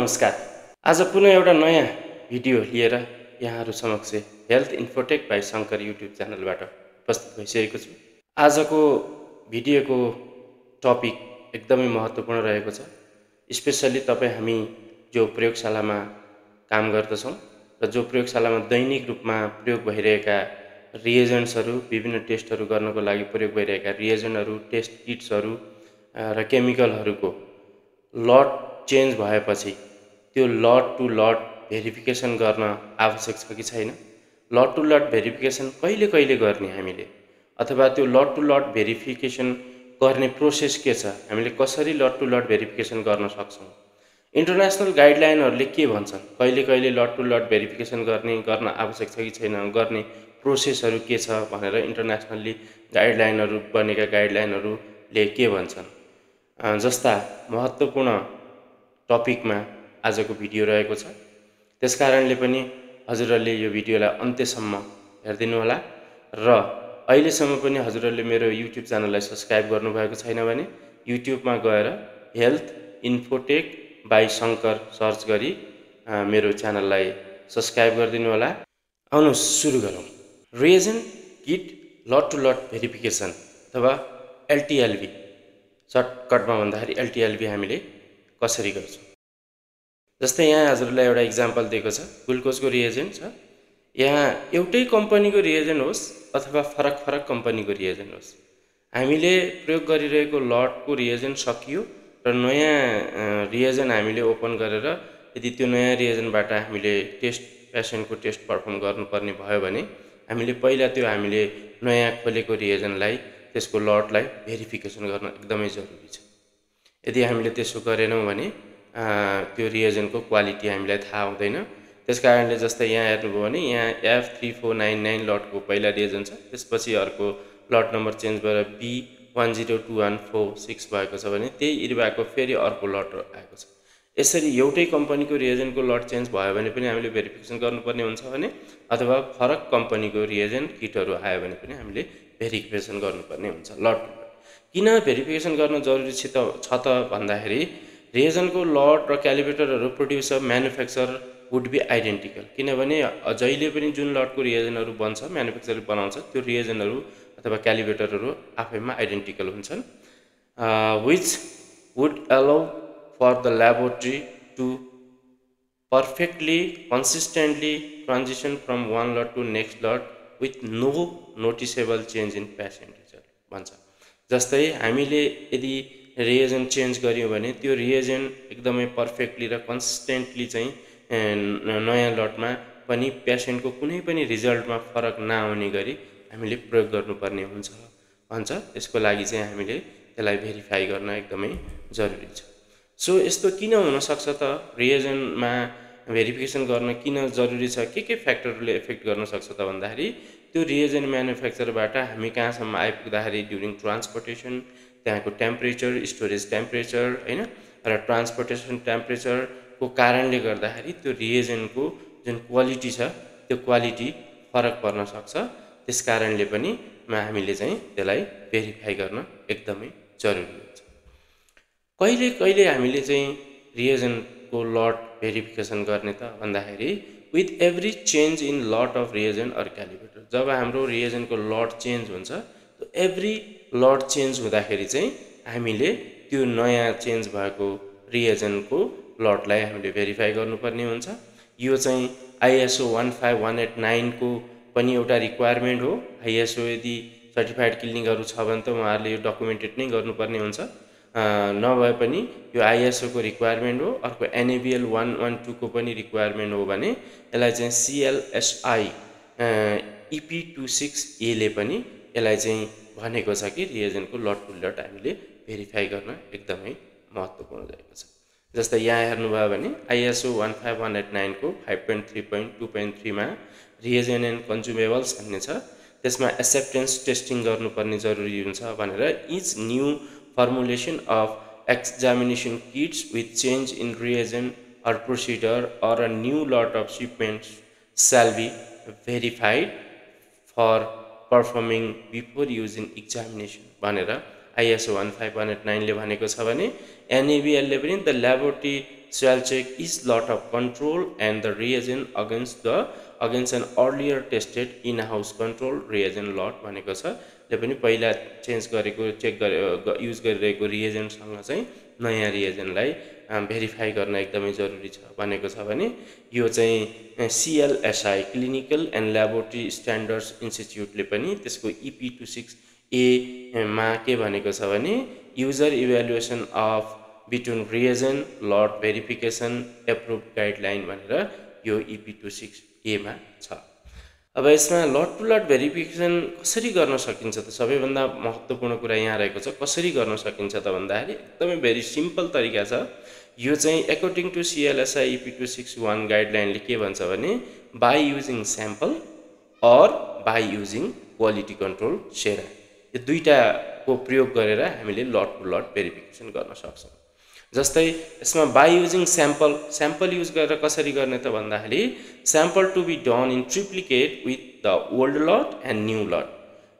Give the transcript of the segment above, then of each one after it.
नमस्कार। आज पुनः एउटा नयाँ भिडियो लिएर यहाँहरू समक्ष health infotech by Shankar YouTube च्यानलबाट उपस्थित भइसकेको छु। आजको भिडियोको टपिक एकदमै महत्त्वपूर्ण रहेको छ। स्पेसल्ली हामी जो प्रयोगशालामा काम गर्दछौँ र जो प्रयोगशालामा दैनिक रूपमा प्रयोग भइरहेका रिएजेन्ट्सहरू, विभिन्न टेस्टहरू गर्नको लागि प्रयोग भइरहेका रिएजेन्टहरू, टेस्ट किट्सहरू र केमिकलहरूको लट चेन्ज भएपछि त्यो लट टु लट भेरिफिकेसन गर्न आवश्यक छ कि छैन, लट टु लट भेरिफिकेसन कहिले कहिले गर्ने हामीले, अथवा त्यो लट टु लट भेरिफिकेसन गर्ने प्रोसेस के छ, हामीले कसरी लट टु लट भेरिफिकेसन गर्न सक्छौँ, इन्टरनेसनल गाइडलाइनहरूले के भन्छन्, कहिले कहिले लट टु लट भेरिफिकेसन गर्न आवश्यक छ कि छैन, गर्ने प्रोसेसहरू के छ भनेर इन्टरनेसनल्ली गाइडलाइनहरू बनेका गाइडलाइनहरूले के भन्छन् जस्ता महत्त्वपूर्ण टपिकमा आजको भिडियो रहेको छ। त्यसकारणले पनि हजुरहरूले यो भिडियोलाई अन्त्यसम्म हेरिदिनु होला र अहिलेसम्म पनि हजुरहरूले मेरो युट्युब च्यानललाई सब्स्क्राइब गर्नुभएको छैन भने युट्युबमा गएर health infotech by Shankar search गरी मेरो च्यानललाई सब्स्क्राइब गरिदिनु होला। आउनुहोस् सुरु गरौँ। Reagent kit lot to lot verification अथवा एलटिएलभी, सर्टकटमा भन्दाखेरि एलटिएलभी हामीले कसरी गर्छौँ। जस्तै यहाँ हजुरलाई एउटा इक्जाम्पल दिएको छ, ग्लुकोजको रिएजेन्ट छ। यहाँ एउटै कम्पनीको रिएजेन्ट होस् अथवा फरक फरक कम्पनीको रिएजेन्ट होस्, हामीले प्रयोग गरिरहेको लटको रिएजेन्ट सकियो र नयाँ रिएजेन्ट हामीले ओपन गरेर यदि त्यो नयाँ रिएजेन्टबाट हामीले पेसेन्टको टेस्ट पर्फर्म गर्नुपर्ने भयो भने हामीले पहिला त्यो हामीले नयाँ खोलेको रिएजेन्टलाई, त्यसको लटलाई भेरिफिकेसन गर्न एकदमै जरुरी छ। यदि हामीले त्यसो गरेनौँ भने त्यो रिएजेन्टको क्वालिटी हामीलाई थाहा हुँदैन। त्यसकारणले जस्तै यहाँ हेर्नुभयो भने यहाँ F3499 लटको पहिला रिएजेन्ट छ, त्यसपछि अर्को लट नम्बर चेन्ज भएर B102146 भएको छ भने त्यही इर्वाको फेरि अर्को लट आएको छ। यसरी एउटै कम्पनीको रिएजेन्टको लट चेन्ज भयो भने पनि हामीले भेरिफिकेसन गर्नुपर्ने हुन्छ भने, अथवा फरक कम्पनीको रिएजेन्ट किटहरू आयो भने पनि हामीले भेरिफिकेसन गर्नुपर्ने हुन्छ। लट किन भेरिफिकेसन गर्न जरुरी छ त भन्दाखेरि रिएजेन्टको लट र क्यालिब्रेटरहरू producer manufacturer would be identical, किनभने जहिले पनि जुन लटको रिएजेन्टहरू बन्छ म्यानुफ्याक्चर बनाउँछ त्यो रिएजेन्टहरू अथवा क्यालिब्रेटरहरू आफैमा आइडेन्टिकल हुन्छन्, which would allow for the laboratory to perfectly consistently transition from one lot to next lot with no noticeable change in patient result भन्छ। जस्तै हामीले यदि रिएजेन्ट चेन्ज गर्यौँ भने त्यो रिएजेन्ट एकदमै पर्फेक्टली र कन्सिस्टेन्टली चाहिँ नयाँ लटमा पनि पेसेन्टको कुनै पनि रिजल्टमा फरक नआउने गरी हामीले प्रयोग गर्नुपर्ने हुन्छ भन्छ। त्यसको लागि चाहिँ हामीले त्यसलाई भेरिफाई गर्न एकदमै जरुरी छ। सो यस्तो किन हुनसक्छ त, रिएजेन्टमा भेरिफिकेसन गर्न किन जरुरी छ, के फ्याक्टरले इफेक्ट गर्न सक्छ त भन्दाखेरि त्यो रिएजेन्ट म्यानुफ्याक्चरबाट हामी कहाँसम्म आइपुग्दाखेरि ड्युरिङ ट्रान्सपोर्टेसन, त्यहाँको टेम्परेचर, स्टोरेज टेम्परेचर हैन र ट्रान्सपोर्टेसन टेम्परेचरको कारणले गर्दाखेरि त्यो रिएजेन्टको जुन क्वालिटी छ त्यो क्वालिटी फरक पर्न सक्छ। त्यसकारणले पनि हामीले चाहिँ त्यसलाई भेरिफाई गर्न एकदमै जरुरी हुन्छ। कहिले कहिले हामीले चाहिँ रिएजेन्टको लट भेरिफिकेसन गर्ने त भन्दाखेरि with every change in lot of reagent or calibrator, जब हाम्रो रिएजेन्टको लट चेन्ज हुन्छ एभ्री लट चेन्ज हुँदाखेरि चाहिँ हामीले त्यो नयाँ चेन्ज भएको रिएजेन्टको लटलाई हामीले भेरिफाई गर्नुपर्ने हुन्छ। यो चाहिँ ISO 15189 को पनि एउटा रिक्वायरमेन्ट हो। ISO यदि सर्टिफाइड क्लिनिकहरू छ भने त उहाँहरूले यो डकुमेन्टेड नै गर्नुपर्ने हुन्छ, नभए पनि यो ISO को रिक्वायरमेन्ट हो। अर्को NABL 112 को पनि रिक्वायरमेन्ट हो भने यसलाई चाहिँ CLSI EP26A ले पनि यसलाई चाहिँ भनेको छ कि रिएजेन्टको लट टु लट हामीले भेरिफाई गर्न एकदमै महत्त्वपूर्ण रहेको छ। जस्तै यहाँ हेर्नुभयो भने ISO 15189 को 5.3.2.3 मा रिएजेन्ट एन्ड कन्ज्युमेबल्स भन्ने छ, त्यसमा एक्सेप्टेन्स टेस्टिङ गर्नुपर्ने जरुरी हुन्छ भनेर each new formulation of examination kits with change in reagent or procedure or a new lot of shipments shall be verified for performing before using examination भनेर ISO 15189 ले भनेको छ भने NABL ले पनि the laboratory shall check each lot of control and the reagent against an earlier tested in-house control reagent lot भनेको छ। त्यो पनि पहिला चेन्ज गरेको चेक गरे युज गरिरहेको रिएजेन्टसँग चाहिँ नयाँ रिएजेन्टलाई भेरिफाई गर्न एकदमै जरुरी छ भनेको छ भने यो चाहिँ CLSI clinical and laboratory standards इन्स्टिट्युटले पनि त्यसको EP26A मा के भनेको छ भने user evaluation of between reagent lot verification approve guideline भनेर यो EP26A मा छ। अब यसमा लट टु लट भेरिफिकेसन कसरी गर्न सकिन्छ त सबैभन्दा महत्त्वपूर्ण कुरा यहाँ रहेको छ। कसरी गर्न सकिन्छ त भन्दाखेरि एकदमै भेरी सिम्पल तरिका छ। यो चाहिँ अकर्डिङ टु CLSI EP261 गाइडलाइनले के भन्छ भने by using sample or by using quality control sera, यो दुईटाको प्रयोग गरेर हामीले लट टु लट भेरिफिकेसन गर्न सक्छौँ। जस्तै यसमा बाई युजिङ स्याम्पल युज गरेर कसरी गर्ने त भन्दाखेरि sample to be done in triplicate with the old lot and new lot,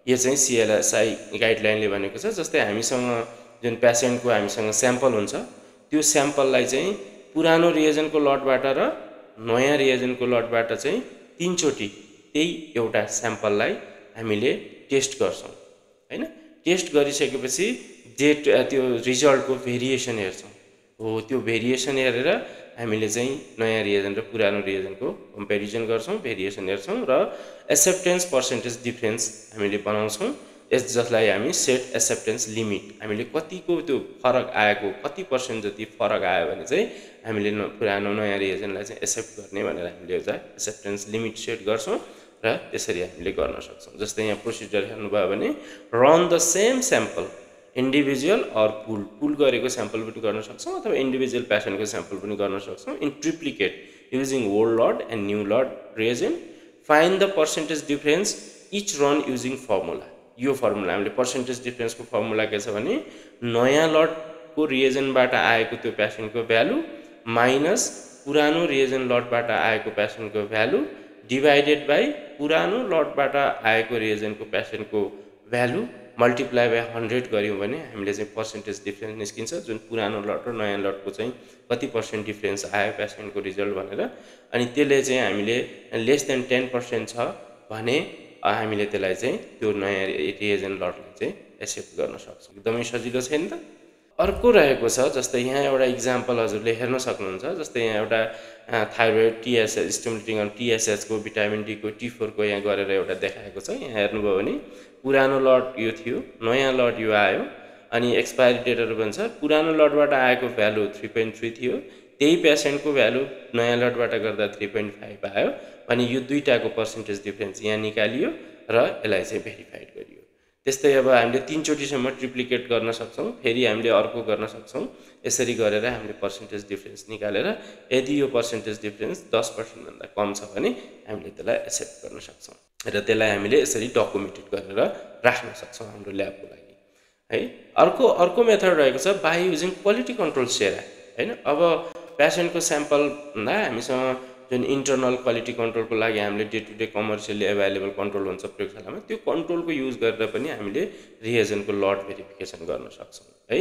यो चाहिँ CLSI गाइडलाइनले भनेको छ। जस्तै हामीसँग जुन पेसेन्टको हामीसँग स्याम्पल हुन्छ त्यो स्याम्पललाई चाहिँ पुरानो रिएजेन्टको लटबाट र नयाँ रिएजेन्टको लटबाट चाहिँ 3 चोटि त्यही एउटा स्याम्पललाई हामीले टेस्ट गर्छौँ हैन। टेस्ट गरिसकेपछि त्यो रिजल्टको भेरिएसन हेर्छौँ। हो त्यो भेरिएसन हेरेर हामीले चाहिँ नयाँ रिएजेन्ट र पुरानो रिएजेन्टको कम्पेरिजन गर्छौँ, भेरिएसन हेर्छौँ र एक्सेप्टेन्स पर्सेन्टेज डिफरेन्स हामीले बनाउँछौँ। जसलाई हामी सेट एक्सेप्टेन्स लिमिट, हामीले कतिको त्यो फरक आएको कति पर्सेन्ट जति फरक आयो भने चाहिँ हामीले पुरानो नयाँ रिएजेन्टलाई चाहिँ एक्सेप्ट गर्ने भनेर हामीले एउटा एक्सेप्टेन्स लिमिट सेट गर्छौँ र त्यसरी हामीले गर्न सक्छौँ। जस्तै यहाँ प्रोसिजर हेर्नुभयो भने run the same sample individual or pool गरेको स्याम्पल पनि गर्न सक्छौँ अथवा इन्डिभिजुअल पेसेन्टको स्याम्पल पनि गर्न सक्छौँ in triplicate using old lot and new lot reagent, find the percentage difference each run using formula. यो फर्मुला हामीले पर्सेन्टेज डिफरेन्सको फर्मुला के छ भने नयाँ लटको रिएजेन्टबाट आएको त्यो पेसेन्टको भ्यालु माइनस पुरानो रिएजेन्ट लटबाट आएको पेसेन्टको भ्यालु डिभाइडेड बाई पुरानो लटबाट आएको रिएजेन्टको पेसेन्टको भ्यालु मल्टिप्लाई बाई 100 गऱ्यौँ भने हामीले चाहिँ पर्सेन्टेज डिफरेन्स निस्किन्छ, जुन पुरानो लट र नयाँ लटको चाहिँ कति पर्सेन्ट डिफरेन्स आयो पेसेन्टको रिजल्ट भनेर। अनि त्यसले चाहिँ हामीले लेस देन 10% छ भने हामीले त्यसलाई चाहिँ त्यो नयाँ रिएजेन्ट लटलाई चाहिँ एक्सेप्ट गर्न सक्छौँ। एकदमै सजिलो छ नि त। अर्को रहेको छ जस्तै यहाँ एउटा इक्जाम्पल हजुरले हेर्न सक्नुहुन्छ। जस्तै यहाँ एउटा थाइरोइड TSH स्टिमुलेटिङ अन TSH को भिटामिन D को T4 को यहाँ गरेर एउटा देखाएको छ। यहाँ हेर्नुभयो भने पुरानो लट यो थियो, नयाँ लट यो आयो अनि एक्सपायरी डेटहरु भन्छ। पुरानो लटबाट आएको भ्यालु 3.3 थियो, त्यही पेसेन्टको भ्यालु नयाँ लटबाट गर्दा 3.5 आयो अनि यो दुईटाको पर्सेन्टेज डिफरेन्स यहाँ निकालियो र यसलाई चाहिँ भेरिफाइड गरियो। त्यस्तै अब हामीले 3 चोटिसम्म ट्रिप्लिकेट गर्न सक्छौँ, फेरि हामीले अर्को गर्न सक्छौँ। यसरी गरेर हामीले पर्सेन्टेज डिफरेन्स निकालेर यदि यो पर्सेन्टेज डिफरेन्स 10% भन्दा कम छ भने हामीले त्यसलाई एक्सेप्ट गर्न सक्छौँ र त्यसलाई हामीले यसरी डकुमेन्टेड गरेर राख्न सक्छौँ हाम्रो ल्याबको लागि है। अर्को मेथड रहेको छ बाई युजिङ क्वालिटी कन्ट्रोल सेरा हैन। अब पेसेन्टको स्याम्पल भन्दा हामीसँग जुन इन्टरनल क्वालिटी कन्ट्रोलको लागि हामीले day to day commercially available control हुन्छ प्रयोगशालामा, त्यो कन्ट्रोलको युज गरेर पनि हामीले रिएजेन्टको लट भेरिफिकेसन गर्न सक्छौँ है।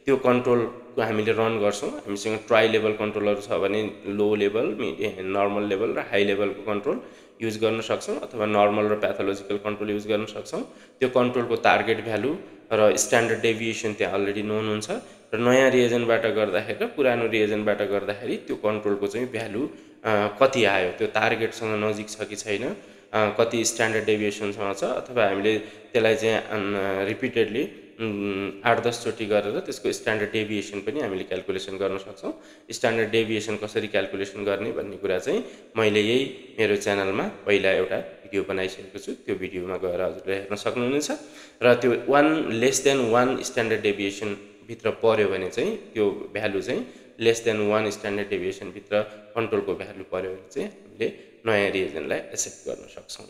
त्यो कन्ट्रोलको हामीले रन गर्छौँ। हामीसँग ट्राई लेभल कन्ट्रोलहरू छ भने लो लेभल, नर्मल लेभल र हाई लेभलको कन्ट्रोल युज गर्न सक्छौँ अथवा नर्मल र प्याथोलोजिकल कन्ट्रोल युज गर्न सक्छौँ। त्यो कन्ट्रोलको टार्गेट भ्यालु र स्ट्यान्डर्ड डेभिएसन त्यहाँ अलरेडी नोन हुन्छ र नयाँ रिएजेन्टबाट गर्दाखेरि र पुरानो रिएजेन्टबाट गर्दाखेरि त्यो कन्ट्रोलको चाहिँ भ्यालु कति आयो, त्यो टार्गेटसँग नजिक छ कि छैन, कति स्ट्यान्डर्ड डेभिएसनसँग छ अथवा हामीले त्यसलाई चाहिँ रिपिटेडली 8-10 चोटि गरेर त्यसको स्ट्यान्डर्ड डेभिएसन पनि हामीले क्याल्कुलेसन गर्न सक्छौँ। स्ट्यान्डर्ड डेभिएसन कसरी क्याल्कुलेसन गर्ने भन्ने कुरा चाहिँ मैले यही मेरो च्यानलमा पहिला एउटा भिडियो बनाइसकेको छु। त्यो भिडियोमा गएर हजुरले हेर्न सक्नुहुनेछ र त्यो 1 स्ट्यान्डर्ड डेभिएसन भित्र पर्यो भने चाहिँ त्यो भ्यालु चाहिँ लेस देन 1 स्ट्यान्डर्ड डेभिएसन भित्र कन्ट्रोलको भ्यालु पर्यो भने चाहिँ हामीले नयाँ रिएजेन्टलाई एक्सेप्ट गर्न सक्छौँ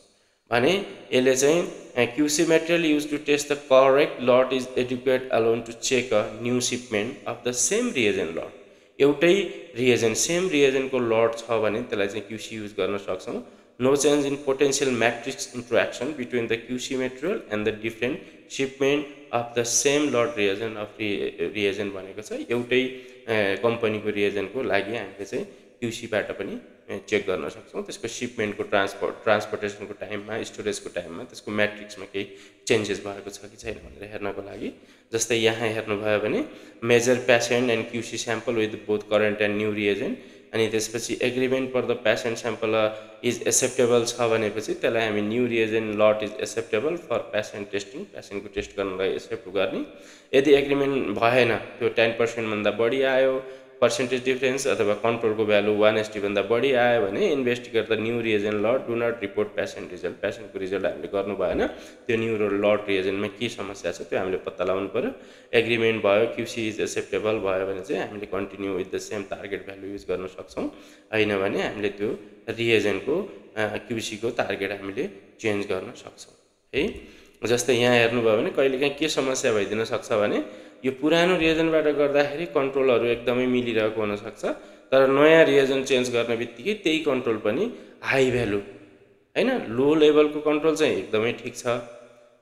भने यसले चाहिँ QC material use to test the correct lot is adequate alone to check a new shipment of the same reagent lot. एउटै रिएजेन्ट सेम रिएजेन्टको लट छ भने त्यसलाई चाहिँ QC युज गर्न सक्छौँ। No change in potential matrix interaction between the QC material and the different shipment of the same lot reagent of reagent भनेको छ। एउटै कम्पनीको रिएजेन्टको लागि हामीले चाहिँ क्युसीबाट पनि चेक गर्न सक्छौँ। त्यसको सिपमेन्टको ट्रान्सपोर्टेसनको टाइममा, स्टोरेजको टाइममा त्यसको म्याट्रिक्समा केही चेन्जेस भएको छ कि छैन भनेर हेर्नको लागि। जस्तै यहाँ हेर्नुभयो भने measure patient and QC sample with both current and new reagent, अनि त्यसपछि agreement for the patient sample is acceptable छ भनेपछि त्यसलाई हामी new reagent lot is acceptable for patient testing, पेसेन्टको टेस्ट गर्नलाई एक्सेप्ट गर्ने। यदि एग्रिमेन्ट भएन, त्यो 10% भन्दा बढी आयो, पर्सेन्टेज डिफरेन्स अथवा कन्ट्रोलको भ्यालु 1:1 भन्दा बढी आयो भने investigate the new reagent lot, do not report patient result. पेसेन्टको रिजल्ट हामीले गर्नु भएन, त्यो न्यू लट रिएजेन्टमा के समस्या छ त्यो हामीले पत्ता लगाउनु पर्यो। एग्रिमेन्ट भयो, क्युसी इज एक्सेप्टेबल भयो भने चाहिँ हामीले continue with the same target value use गर्न सक्छौँ। होइन भने हामीले त्यो रिएजेन्टको क्युसीको टार्गेट हामीले चेन्ज गर्न सक्छौँ है। जस्तै यहाँ हेर्नुभयो भने कहिलेकाहीँ के समस्या भइदिन सक्छ भने यो पुरानो रिएजेन्टबाट गर्दाखेरि कन्ट्रोलहरू एकदमै मिलिरहेको हुनसक्छ, तर नयाँ रिएजेन्ट चेन्ज गर्ने बित्तिकै त्यही कन्ट्रोल पनि हाई भ्यालु होइन, लो लेभलको कन्ट्रोल चाहिँ एकदमै ठिक छ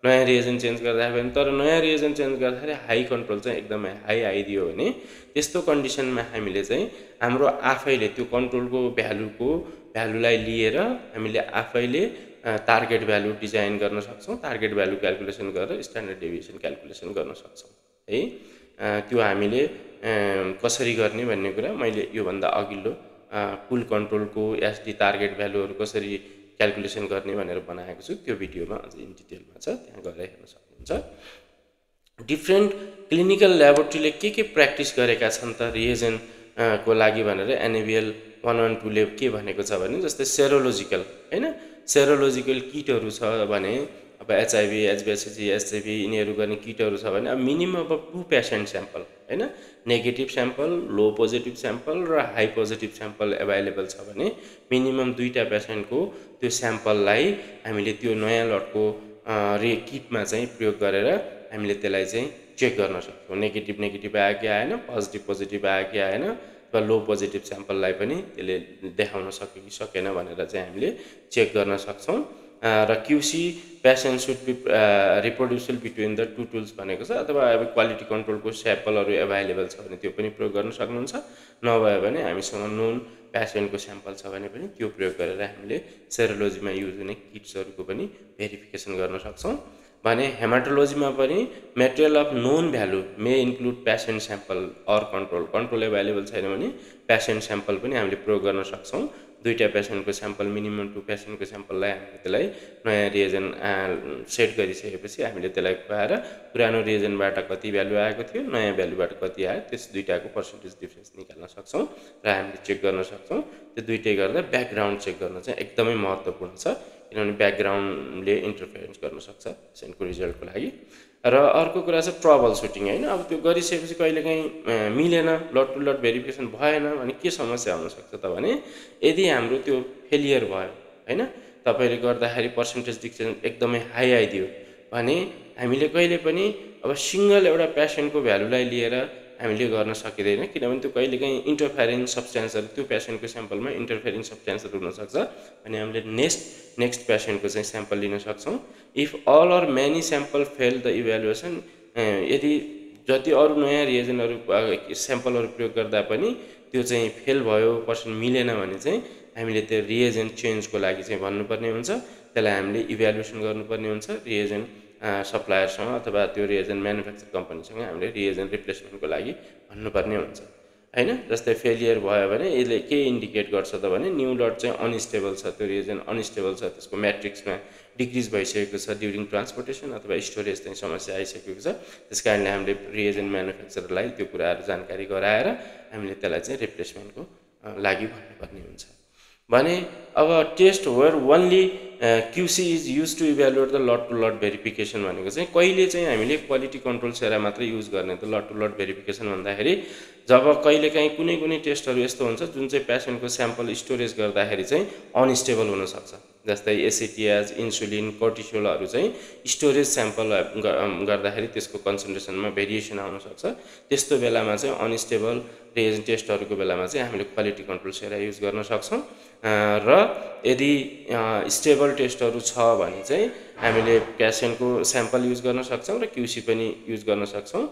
नयाँ रिएजेन्ट चेन्ज गर्दाखेरि, तर नयाँ रिएजेन्ट चेन्ज गर्दाखेरि हाई कन्ट्रोल चाहिँ एकदमै हाई आइदियो भने त्यस्तो कन्डिसनमा हामीले चाहिँ हाम्रो आफैले त्यो कन्ट्रोलको भ्यालुलाई लिएर हामीले आफैले टार्गेट भ्यालु डिजाइन गर्न सक्छौँ। टार्गेट भ्यालु क्याल्कुलेसन गरेर स्ट्यान्डर्ड डेभिएसन क्याल्कुलेसन गर्न सक्छौँ है। त्यो हामीले कसरी गर्ने भन्ने कुरा मैले योभन्दा अघिल्लो पुल कन्ट्रोलको एसडी टार्गेट भ्यालुहरू कसरी क्याल्कुलेसन गर्ने भनेर बनाएको छु, त्यो भिडियोमा अझ इन डिटेलमा छ, त्यहाँ गएर हेर्न सक्नुहुन्छ। डिफ्रेन्ट क्लिनिकल ल्याबोरेटरीले के प्र्याक्टिस गरेका छन् त रिएजेन्ट को लागि भनेर एनएबिएल 112ले के भनेको छ भने जस्तै सेरोलोजिकल होइन, सेरोलोजिकल किटहरू छ भने अब एचआइभी, एचबिएससी, एचआइभी यिनीहरू गर्ने किटहरू छ भने अब मिनिमम अब 2 पेसेन्ट स्याम्पल होइन, नेगेटिभ स्याम्पल, लो पोजिटिभ स्याम्पल र हाई पोजिटिभ स्याम्पल एभाइलेबल छ भने मिनिमम 2टा पेसेन्टको त्यो स्याम्पललाई हामीले त्यो नयाँ लटको किटमा चाहिँ प्रयोग गरेर हामीले त्यसलाई चाहिँ चेक गर्न सक्छौँ। नेगेटिभ आयो कि आएन, पोजिटिभ आयो कि आएन, वा लो पोजिटिभ स्याम्पललाई पनि त्यसले देखाउन सक्यो कि सकेन भनेर चाहिँ हामीले चेक गर्न सक्छौँ। र QC patient should be reproducible between the 2 tools भनेको छ, अथवा अब क्वालिटी कन्ट्रोलको स्याम्पलहरू एभाइलेबल छ भने त्यो पनि प्रयोग गर्न सक्नुहुन्छ। नभए भने हामीसँग नोन पेसेन्टको स्याम्पल छ भने पनि त्यो प्रयोग गरेर हामीले सेरोलोजीमा युज हुने किट्सहरूको पनि भेरिफिकेसन गर्न सक्छौँ। भने हेमाटोलोजीमा पनि material of known value may include patient sample or control available छैन भने पेसेन्ट स्याम्पल पनि हामीले प्रयोग गर्न सक्छौँ। 2टा पेसेन्टको स्याम्पल, मिनिमम 2 पेसेन्टको स्याम्पललाई हामीले त्यसलाई नयाँ रिएजेन्ट सेट गरिसकेपछि हामीले त्यसलाई खुवाएर पुरानो रिएजेन्टबाट कति भ्यालु आएको थियो, नयाँ भ्यालुबाट कति आयो, त्यस दुईटाको पर्सेन्टेज डिफरेन्स निकाल्न सक्छौँ र हामीले चेक गर्न सक्छौँ। त्यो दुइटै गर्दा ब्याकग्राउन्ड चेक गर्न चाहिँ एकदमै महत्त्वपूर्ण छ, किनभने ब्याकग्राउन्डले इन्टरफेरेन्स गर्न सक्छ पेसेन्टको रिजल्टको लागि। र अर्को कुरा छ ट्रबल सुटिङ होइन, अब त्यो गरिसकेपछि कहिलेकाहीँ मिलेन, लट टु लट भेरिफिकेसन भएन भने के समस्या हुनसक्छ त भने यदि हाम्रो त्यो फेलियर भयो होइन, तपाईँले गर्दाखेरि पर्सेन्टेज डिफरेन्स एकदमै हाई आइदियो भने हामीले कहिले पनि अब सिङ्गल एउटा पेसेन्टको भ्यालुलाई लिएर हामीले गर्न सकिँदैन, किनभने त्यो कहिलेकाहीँ इन्टरफेरिङ सब्सटेन्सहरू त्यो पेसेन्टको स्याम्पलमा इन्टरफेरिङ सब्सटेन्सहरू हुनसक्छ भने हामीले नेक्स्ट पेसेन्टको चाहिँ स्याम्पल लिन सक्छौँ। If all or many sample fail the evaluation, यदि जति अरू नयाँ रिएजेन्टहरू स्याम्पलहरू प्रयोग गर्दा पनि त्यो चाहिँ फेल भयो, पर्सेन्ट मिलेन भने चाहिँ हामीले त्यो रिएजेन्ट चेन्जको लागि चाहिँ भन्नुपर्ने हुन्छ, त्यसलाई हामीले इभ्यालुएसन गर्नुपर्ने हुन्छ रिएजेन्ट सप्लायरसँग अथवा त्यो रिएजेन्ट म्यानुफ्याक्चर कम्पनीसँग हामीले रिएजेन्ट रिप्लेसमेन्टको लागि भन्नुपर्ने हुन्छ होइन। जस्तै फेलियर भयो भने यसले के इन्डिकेट गर्छ त भने न्यू लट चाहिँ अनस्टेबल छ, त्यो रिएजेन्ट अनस्टेबल छ, त्यसको म्याट्रिक्समा डिक्रिज भइसकेको छ ड्युरिङ ट्रान्सपोर्टेसन अथवा स्टोरेज चाहिँ समस्या आइसकेको छ। त्यस कारणले हामीले रिएजेन्ट म्यानुफ्याक्चररलाई त्यो कुराहरू जानकारी गराएर हामीले त्यसलाई चाहिँ रिप्लेसमेन्टको लागि भन्नुपर्ने हुन्छ। भने अब test where only QC is use to evaluate the lot to lot verification भनेको चाहिँ कहिले चाहिँ हामीले क्वालिटी कन्ट्रोल सेरा मात्रै युज गर्ने त लट टु लट भेरिफिकेसन भन्दाखेरि जब कहिलेकाहीँ कुनै टेस्टहरू यस्तो हुन्छ जुन चाहिँ पेसेन्टको स्याम्पल स्टोरेज गर्दाखेरि चाहिँ अनस्टेबल हुनसक्छ, जस्तै एसिटिएज, इन्सुलिन, कर्टिसोलहरू चाहिँ स्टोरेज स्याम्पल गर्दाखेरि त्यसको कन्सन्ट्रेसनमा भेरिएसन आउनसक्छ। त्यस्तो बेलामा चाहिँ अनस्टेबल रिएजेन्ट टेस्टहरूको बेलामा चाहिँ हामीले क्वालिटी कन्ट्रोल सेरा युज गर्न सक्छौँ। र यदि स्टेबल टेस्टहरू छ भने चाहिँ हामीले पेसेन्टको स्याम्पल युज गर्न सक्छौँ र क्युसी पनि युज गर्न सक्छौँ।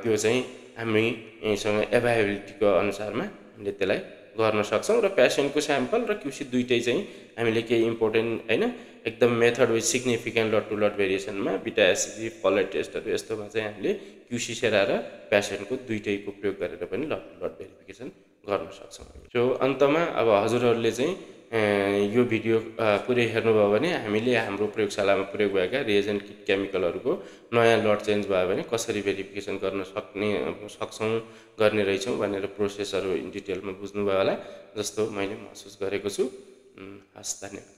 त्यो चाहिँ हामीसँग एभाइलेबिलिटीको अनुसारमा हामीले त्यसलाई गर्न सक्छौँ र पेसेन्टको स्याम्पल र क्युसी दुइटै चाहिँ हामीले केही इम्पोर्टेन्ट हैन एकदम method with significant lot to lot भेरिएसनमा बिटा एसिडी फलेट टेस्टहरू यस्तोमा चाहिँ हामीले क्युसी सेरा र पेसेन्टको दुइटैको प्रयोग गरेर पनि लट टु लट भेरिफिकेसन गर्न सक्छौँ। सो अन्तमा अब हजुरहरूले चाहिँ यो भिडियो पुरै हेर्नुभयो भने हामीले हाम्रो प्रयोगशालामा प्रयोग भएका रिएजेन्ट किट केमिकलहरूको नयाँ लट चेन्ज भयो भने कसरी भेरिफिकेसन गर्न सक्छौँ गर्ने रहेछौँ भनेर प्रोसेसहरू इन डिटेलमा बुझ्नुभयो होला जस्तो मैले महसुस गरेको छु। हस्, धन्यवाद।